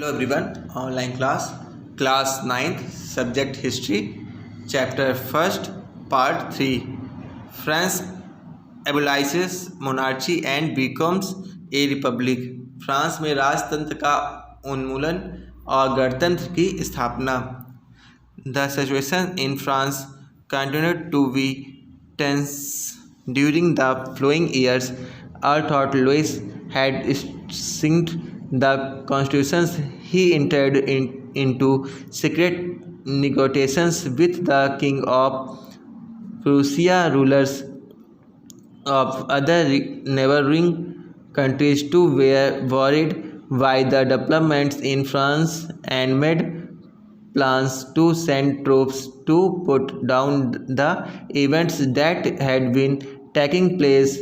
Hello everyone, online class 9th, subject history, chapter 1st, part 3. France abolishes monarchy and becomes a republic. France में राजतंत्र का उन्मूलन और गणतंत्र की स्थापना. The situation in France continued to be tense during the following years. Although Louis had signed the constitutions, he entered into secret negotiations with the king of Prussia, rulers of other neighboring countries too were worried by the developments in France and made plans to send troops to put down the events that had been taking place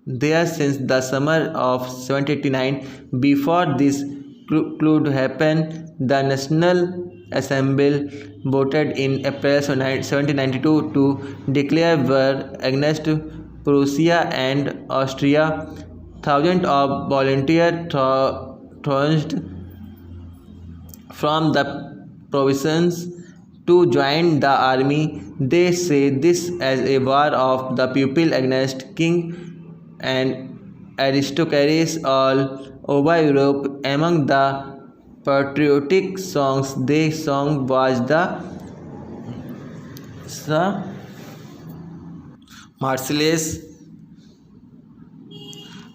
there since the summer of 1789. Before this could happen, the National Assembly voted in April 1792 to declare war against Prussia and Austria. Thousands of volunteers thronged from the provinces to join the army. They say this as a war of the people against king and aristocrats all over Europe. Among the patriotic songs they sang was the Marseillaise,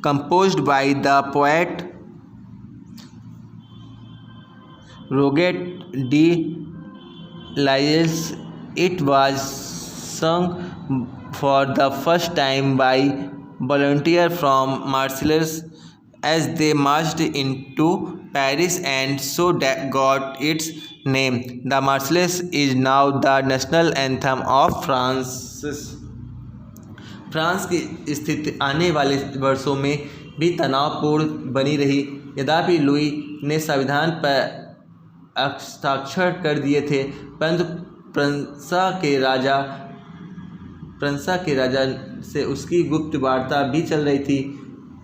composed by the poet Roger de Lisle. It was sung for the first time by volunteers from Marseille as they marched into Paris, and so that got its name. The Marseillaise is now the national anthem of France. France की स्थिति आने वाले वर्षों में भी तनावपूर्ण बनी रही. यद्यपि लुई ने संविधान पर हस्ताक्षर कर दिए थे, परंतु फ्रांस के राजा से उसकी गुप्त वार्ता भी चल रही थी.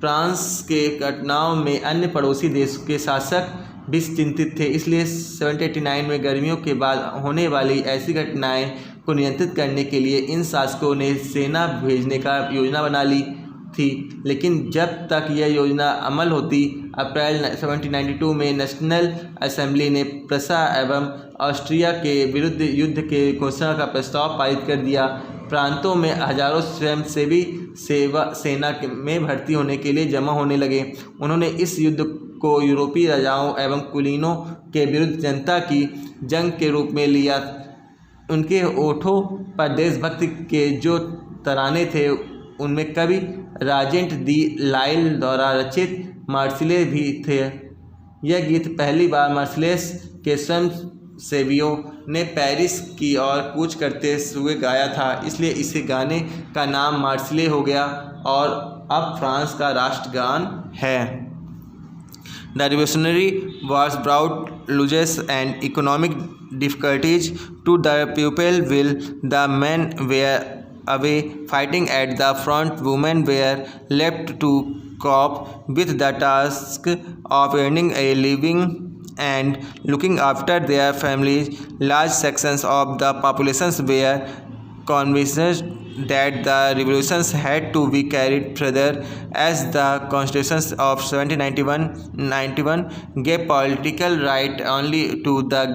फ्रांस के घटनाओं में अन्य पड़ोसी देशों के शासक भी चिंतित थे. इसलिए 1789 में गर्मियों के बाद होने वाली ऐसी घटनाएं को नियंत्रित करने के लिए इन शासकों ने सेना भेजने का योजना बना ली थी. लेकिन जब तक यह योजना अमल होती, अप्रैल 1792 में नेशनल असेंबली ने प्रुसिया एवं ऑस्ट्रिया के विरुद्ध युद्ध के घोषणा का प्रस्ताव पारित कर दिया. प्रांतों में हजारों स्वयंसेवी सेना में भर्ती होने के लिए जमा होने लगे. उन्होंने इस युद्ध को यूरोपीय राजाओं एवं कुलीनों के विरुद्ध जनता की जंग के रूप में लिया. उनके ओठों पर देशभक्ति के जो तराने थे, उनमें कवि राजेंट दी लाइल द्वारा रचित मार्सिले भी थे. यह गीत पहली बार मार्सिलेस के स्वयंसेवियों ने पेरिस की ओर कूच करते हुए गाया था. इसलिए इस गाने का नाम मार्सिले हो गया और अब फ्रांस का राष्ट्रगान है. The Revolutionary Wars brought losses and economic difficulties to the people while the men were away fighting at the front. Women were left to cope with the task of earning a living and looking after their families. Large sections of the populations were convinced that the revolutions had to be carried further, as the constitutions of 1791 gave political right only to the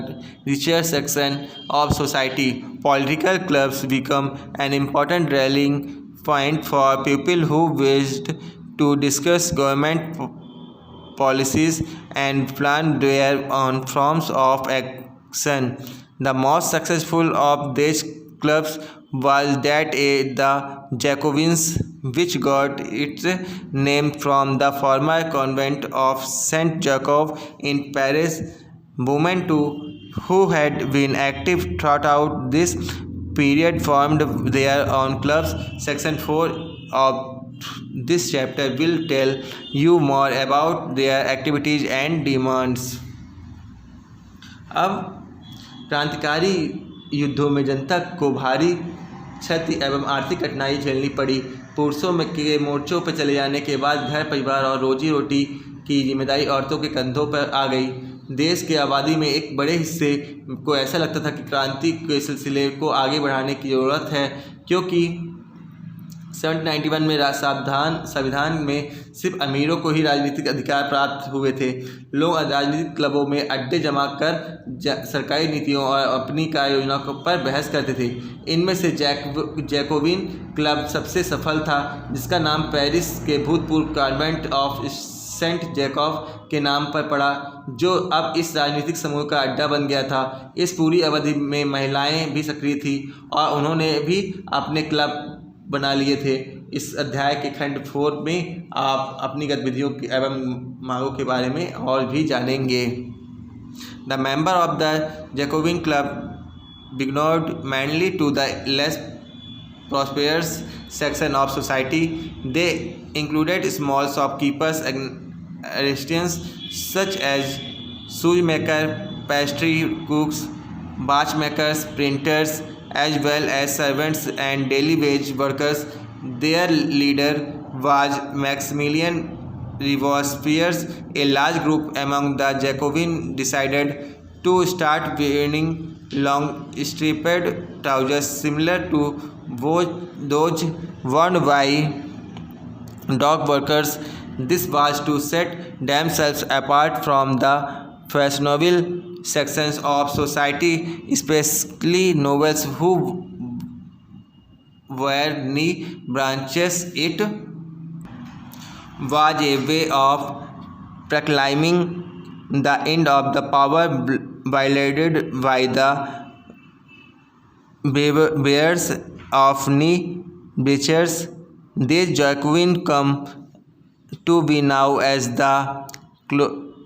richer section of society. Political clubs became an important rallying point for people who wished to discuss government policies and plan their own forms of action. The most successful of these clubs was that the Jacobins, which got its name from the former convent of Saint Jacob in Paris. Women too, who had been active throughout this period, formed their own clubs. Section 4 of this chapter will tell you more about their activities and demands. अब क्रांतिकारी युद्धों में जनता को भारी क्षति एवं आर्थिक कठिनाई झेलनी पड़ी. पुरुषों के मोर्चों पर चले जाने के बाद घर परिवार और रोजी रोटी की जिम्मेदारी औरतों के कंधों पर आ गई. देश के आबादी में एक बड़े हिस्से को ऐसा लगता था कि क्रांति के सिलसिले को आगे बढ़ाने की ज़रूरत है, क्योंकि 1791 में संविधान में सिर्फ अमीरों को ही राजनीतिक अधिकार प्राप्त हुए थे। लोग राजनीतिक क्लबों में अड्डे जमा कर सरकारी नीतियों और अपनी कार्य योजनाओं पर बहस करते थे। इनमें से जैकोबिन क्लब सबसे सफल था, जिसका नाम पेरिस के भूतपूर्व कॉन्वेंट ऑफ सेंट जैकब के नाम पर पड़ा, जो अब इस राजनीतिक समूह का अड्डा बन गया था। इस पूरी अवधि में महिलाएं भी सक्रिय थी और उन्होंने भी अपने क्लब बना लिए थे। इस अध्याय के खंड 4 में आप अपनी गतिविधियों एवं मांगों के बारे में और भी जानेंगे। The member of the Jacobin club belonged mainly to the less prosperous section of society. They included small shopkeepers, artisans such as shoemaker, pastry cooks, watchmakers, printers, as well as servants and daily wage workers. Their leader was Maximilian Robespierre. A large group among the Jacobins decided to start wearing long striped trousers similar to those worn by dock workers. This was to set themselves apart from the fashionable sections of society, especially nobles who were knee branches. It was a way of proclaiming the end of the power wielded by the bearers of knee breeches. These Jacobins come to be known as the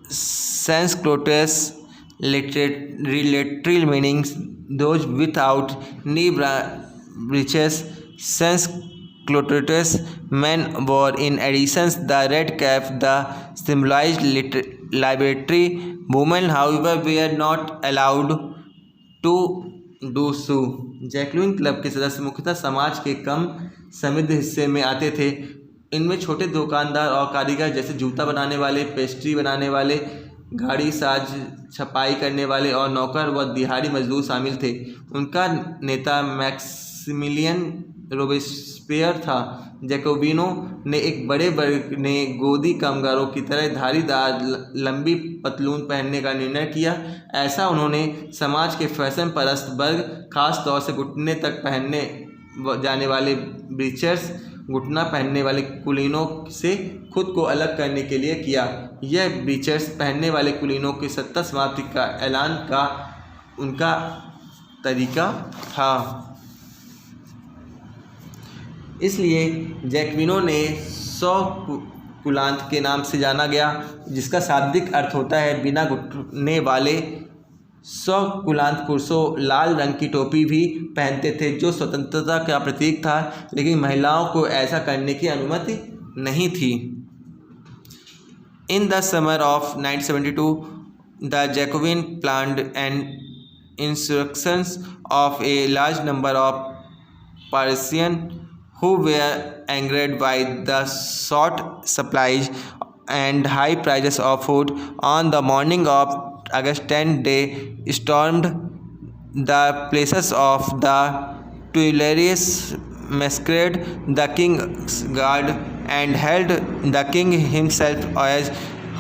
sans-culottes, literal meanings those without knee breeches. Sans-culottes men wore, in addition, the red cap that symbolized liberty. Women, however, were not allowed to do so. Jacqueline club के सदस्य मुख्यतः समाज के कम समृद्ध हिस्से में आते थे। इनमें छोटे दुकानदार और कारीगर जैसे जूता बनाने वाले, पेस्ट्री बनाने वाले, गाड़ी साज छपाई करने वाले और नौकर व दिहाड़ी मजदूर शामिल थे। उनका नेता मैक्सिमिलियन रोबेस्पियर था। जैकोबिनों ने एक बड़े वर्ग ने गोदी कामगारों की तरह धारीदार लंबी पतलून पहनने का निर्णय किया। ऐसा उन्होंने समाज के फैशन परस्त वर्ग, खास तौर से घुटने तक पहनने जाने वाले ब्रीचर्स, घुटना पहनने वाले कुलीनों से खुद को अलग करने के लिए किया। यह ब्रीचर्स पहनने वाले कुलीनों की सत्ता समाप्ति का ऐलान का उनका तरीका था। इसलिए जैकोबिनों ने 100 कुलांत के नाम से जाना गया, जिसका शाब्दिक अर्थ होता है बिना घुटने वाले। 100 कुलांत पुरुषों लाल रंग की टोपी भी पहनते थे, जो स्वतंत्रता का प्रतीक था, लेकिन महिलाओं को ऐसा करने की अनुमति नहीं थी। In the summer of 1972 the Jacobin planned an insurrections of a large number of Parisian who were angered by the short supplies and high prices of food. On the morning of August 10, they stormed the places of the Tuileries, massacred the king's guard, and held the king himself as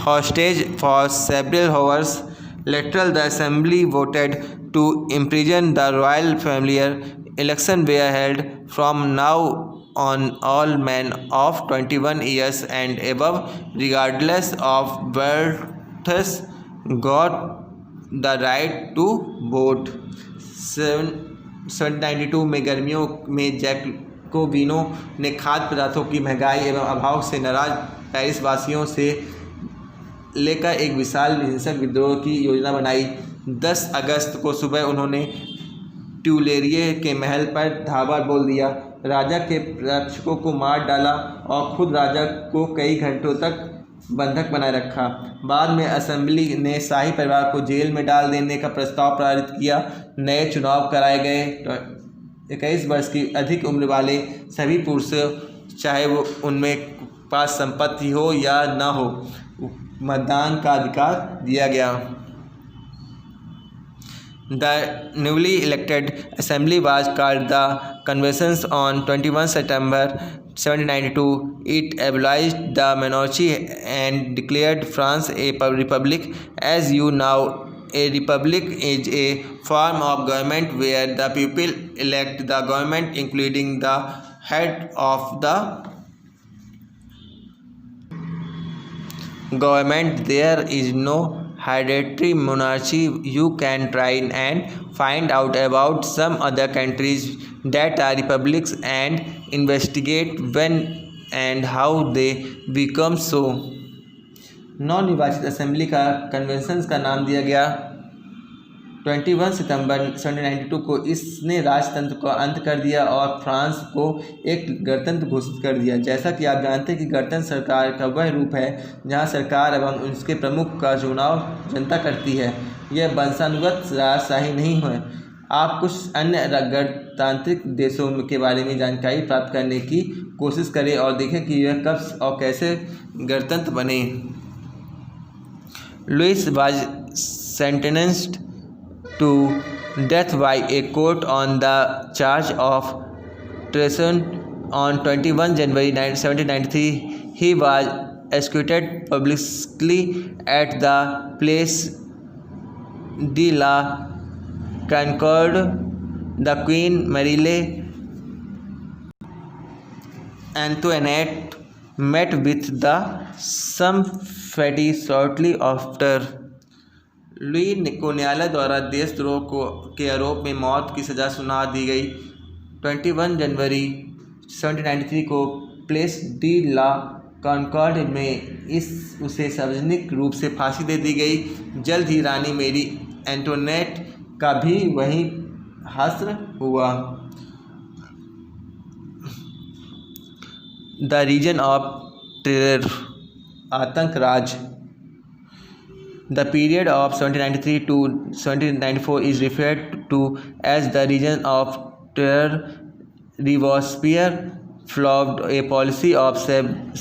hostage for several hours. Later, the assembly voted to imprison the royal family. Elections were held from now on. All men of 21 years and above, regardless of birth, got the right to vote. 1792 में गर्मियों में जैकोबिनों ने खाद्य पदार्थों की महंगाई एवं अभाव से नाराज पेरिस वासियों से लेकर एक विशाल हिंसक विद्रोह की योजना बनाई। 10 अगस्त को सुबह उन्होंने ट्यूलेरिये के महल पर धावा बोल दिया, राजा के रक्षकों को मार डाला और खुद राजा को कई घंटों तक बंधक बनाए रखा। बाद में असेंबली ने शाही परिवार को जेल में डाल देने का प्रस्ताव पारित किया। नए चुनाव कराए गए। 21 वर्ष की अधिक उम्र वाले सभी पुरुष, चाहे वो उनमें पास संपत्ति हो या न हो, मतदान का अधिकार दिया गया। The newly elected assembly was called the Convention on 21 September 1792. It abolished the monarchy and declared France a republic. As you know, a republic is a form of government where the people elect the government, including the head of the government. There is no hereditary monarchy. You can try and find out about some other countries that are republics and investigate when and how they become so. नवनिर्वाचित assembly का convention का नाम दिया गया 21 सितंबर 1792 को। इसने राजतंत्र का अंत कर दिया और फ्रांस को एक गणतंत्र घोषित कर दिया। जैसा कि आप जानते हैं कि गणतंत्र सरकार का वह रूप है जहां सरकार एवं उसके प्रमुख का चुनाव जनता करती है। यह वंशानुगत राजशाही नहीं है। आप कुछ अन्य गणतांत्रिक देशों के बारे में जानकारी प्राप्त करने की कोशिश करें और देखें कि यह कब और कैसे गणतंत्र बने। Louis was sentenced to death by a court on the charge of treason on 21 January 1793. He was executed publicly at the Place de la Concorde. The Queen Marie Antoinette met with the sumpfetti shortly after. Louis को न्यायालय द्वारा देशद्रोह के आरोप में मौत की सज़ा सुना दी गई। 21 जनवरी 1793 को प्लेस डी ला कॉनकॉर्ड में उसे सार्वजनिक रूप से फांसी दे दी गई। जल्द ही रानी मेरी एंटोनेट का भी वहीं हश्र हुआ। द रीजन ऑफ टेरर, आतंक राज। The period of 1793 to 1794 is referred to as the Reign of Terror. Robespierre followed a policy of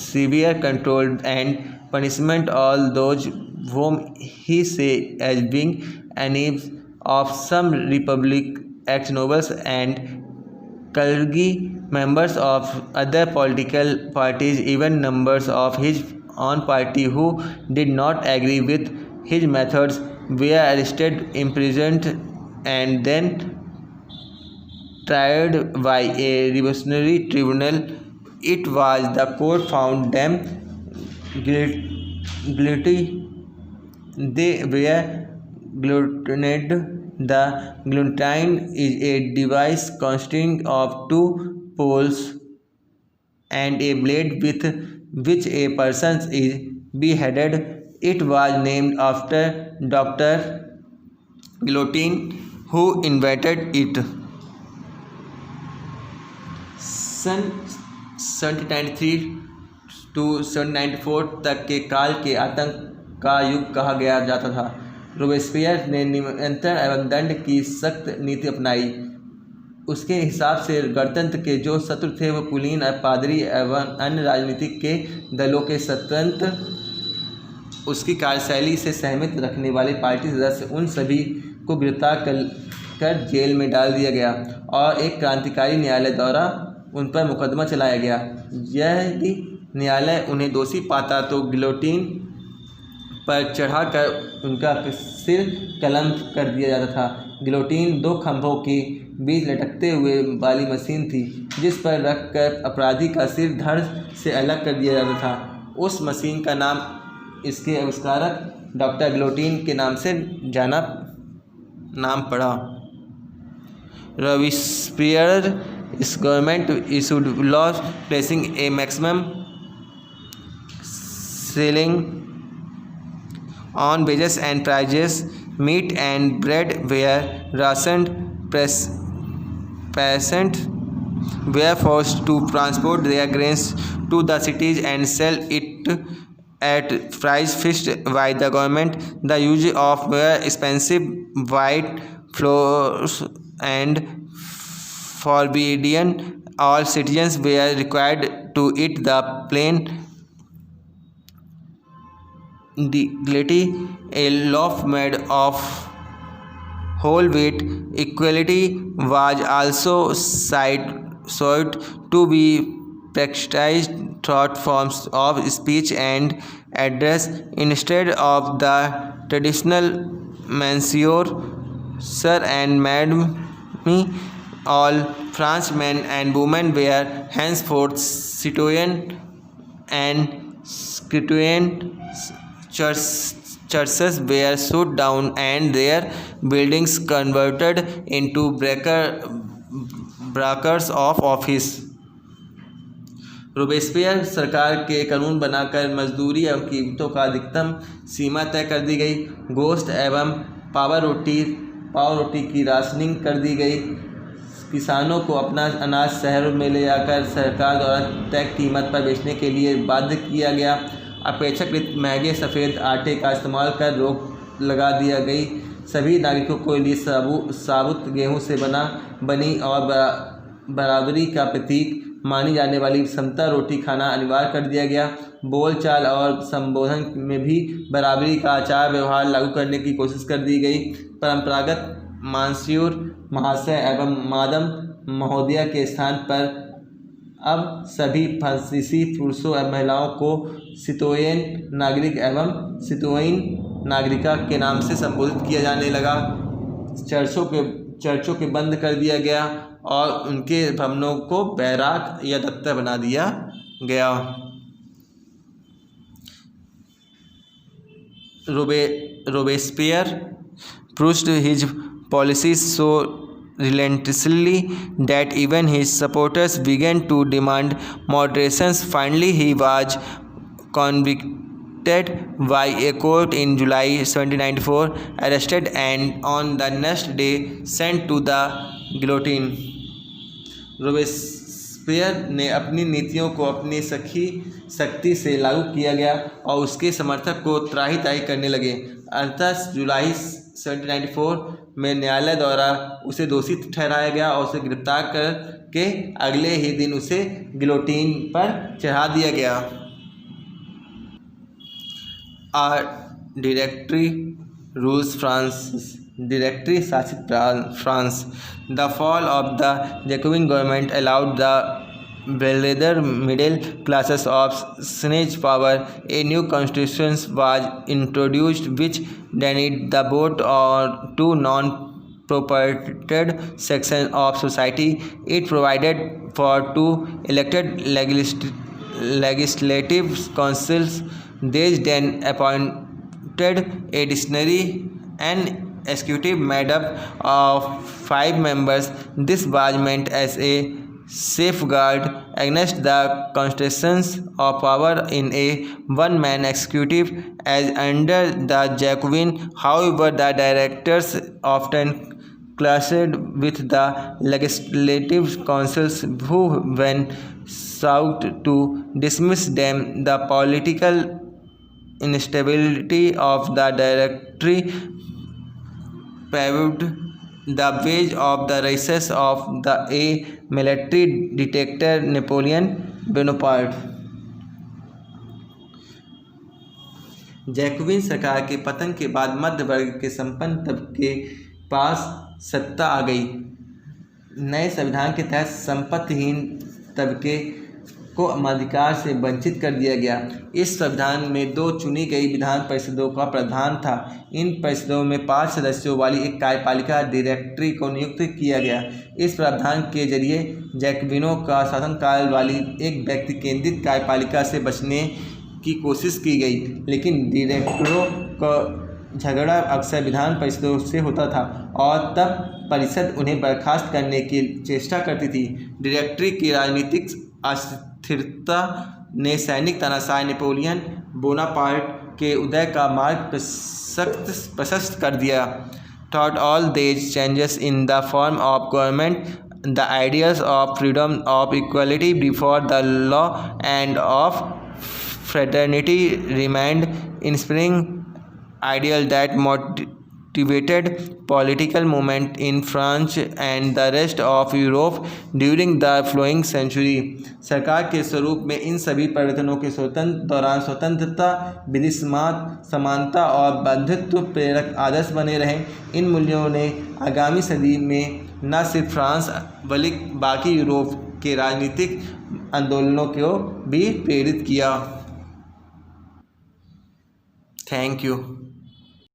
severe control and punishment all those whom he saw as being enemies of some republic, ex-nobles and clergy, members of other political parties, even members of his own party who did not agree with his methods were arrested, imprisoned, and then tried by a revolutionary tribunal. It was the court found them guilty. They were guillotined. The guillotine is a device consisting of two poles and a blade with which a person is beheaded. It was named after Dr. Guillotine, who invented it. Sun 1793 to 1794 तक के काल के आतंक का युग कहा गया जाता था। रोबेस्पियर ने नियंत्रण एवं दंड की सख्त नीति अपनाई। उसके हिसाब से गणतंत्र के जो शत्रु थे वह कुलीन, पादरी एवं अन्य राजनीतिक के दलों के स्वतंत्र। उसकी कार्यशैली से सहमत रखने वाले पार्टी सदस्य उन सभी को गिरफ्तार कर जेल में डाल दिया गया और एक क्रांतिकारी न्यायालय द्वारा उन पर मुकदमा चलाया गया। यदि न्यायालय उन्हें दोषी पाता तो गिलोटिन पर चढ़ाकर उनका सिर कलम कर दिया जाता था। गिलोटिन दो खंभों के बीच लटकते हुए वाली मशीन थी जिस पर रखकर अपराधी का सिर धड़ से अलग कर दिया जाता था। उस मशीन का नाम इसके आविष्कारक डॉक्टर गिलोटिन के नाम से नाम पड़ा। रॉबिस्पियर इस government issued laws placing a maximum ceiling on wages and prices. Meat and bread were rationed. Peasants were forced to transport their grains to the cities and sell it at price fixed by the government. The use of very expensive white flours and forbidden. All citizens were required to eat the plain gliti, a loaf made of whole wheat equality was also sought to be practiced through forms of speech and address instead of the traditional Monsieur, Sir and Madame. All Frenchmen and women were henceforth citoyen and citoyen. Churches were shut down and their buildings converted into breakers of office. Robespierre सरकार के कानून बनाकर मजदूरी एवं कीमतों का अधिकतम सीमा तय कर दी गई। गोश्त एवं पाव रोटी की राशनिंग कर दी गई। किसानों को अपना अनाज शहरों में ले जाकर सरकार द्वारा तय कीमत पर बेचने के लिए बाध्य किया गया। अपेक्षाकृत महंगे सफ़ेद आटे का इस्तेमाल कर रोक लगा दिया गई। सभी नागरिकों के लिए साबुत गेहूं से बनी और बराबरी का प्रतीक मानी जाने वाली समता रोटी खाना अनिवार्य कर दिया गया। बोलचाल और संबोधन में भी बराबरी का आचार व्यवहार लागू करने की कोशिश कर दी गई। परंपरागत मानस्यूर महाशय एवं मादम महोदया के स्थान पर अब सभी फ्रांसीसी पुरुषों एवं महिलाओं को सितोयेन नागरिक एवं सितोयन नागरिका के नाम से संबोधित किया जाने लगा। चर्चों के बंद कर दिया गया और उनके भवनों को बैराक या दफ्तर बना दिया गया। Robespierre pushed his policies so relentlessly that even his supporters began to demand moderation. Finally, he was convicted by a court in July 1794, arrested, and on the next day sent to the guillotine. Robespierre ने अपनी नीतियों को अपनी सख्ती से लागू किया गया और उसके समर्थक को त्राही करने लगे। अंततः जुलाई 1794 में न्यायालय द्वारा उसे दोषी ठहराया गया और उसे गिरफ्तार करके अगले ही दिन उसे गिलोटीन पर चढ़ा दिया गया। Directory rules France. डायरेक्टरी शासित France. The fall of the Jacobian government allowed the Belleather middle classes of siege power. A new constitution was introduced which denied the vote to non-propertied sections of society. It provided for 2 elected legislative councils. These then appointed a dictionary and executive made up of 5 members. This was meant as a safeguard against the concentrations of power in a one-man executive as under the Jacobin. However, the directors often clashed with the legislative councils who, when sought to dismiss them, the political instability of the directory paved the way of the rise of the military dictator Napoleon Bonaparte. Jacobian सरकार के पतन के बाद मध्य वर्ग के संपन्न तबके पास सत्ता आ गई। नए संविधान के तहत संपत्तिहीन तबके को मताधिकार से वंचित कर दिया गया। इस संविधान में 2 चुनी गई विधान परिषदों का प्रावधान था। इन परिषदों में 5 सदस्यों वाली एक कार्यपालिका डायरेक्टरी को नियुक्त किया गया। इस प्रावधान के जरिए जैकोबिनों का शासनकाल वाली एक व्यक्ति केंद्रित कार्यपालिका से बचने की कोशिश की गई, लेकिन डायरेक्टरों का झगड़ा अक्सर विधान परिषदों से होता था और तब परिषद उन्हें बर्खास्त करने की चेष्टा करती थी। डायरेक्टरी की राजनीतिक अस्थिरता ने सैनिक तानाशाह नेपोलियन बोनापार्ट के उदय का मार्ग प्रशस्त कर दिया। Throughout all these changes in the form of government, the ideas of freedom, of equality before the law, and of fraternity remained inspiring ideal that political movement in France and the rest of Europe during the following century। सरकार के स्वरूप में इन सभी परिवर्तनों के दौरान स्वतंत्रता, विधि समानता और बंधुत्व प्रेरक आदर्श बने रहे। इन मूल्यों ने आगामी सदी में न सिर्फ फ्रांस बल्कि बाकी यूरोप के राजनीतिक आंदोलनों को भी प्रेरित किया। Thank you.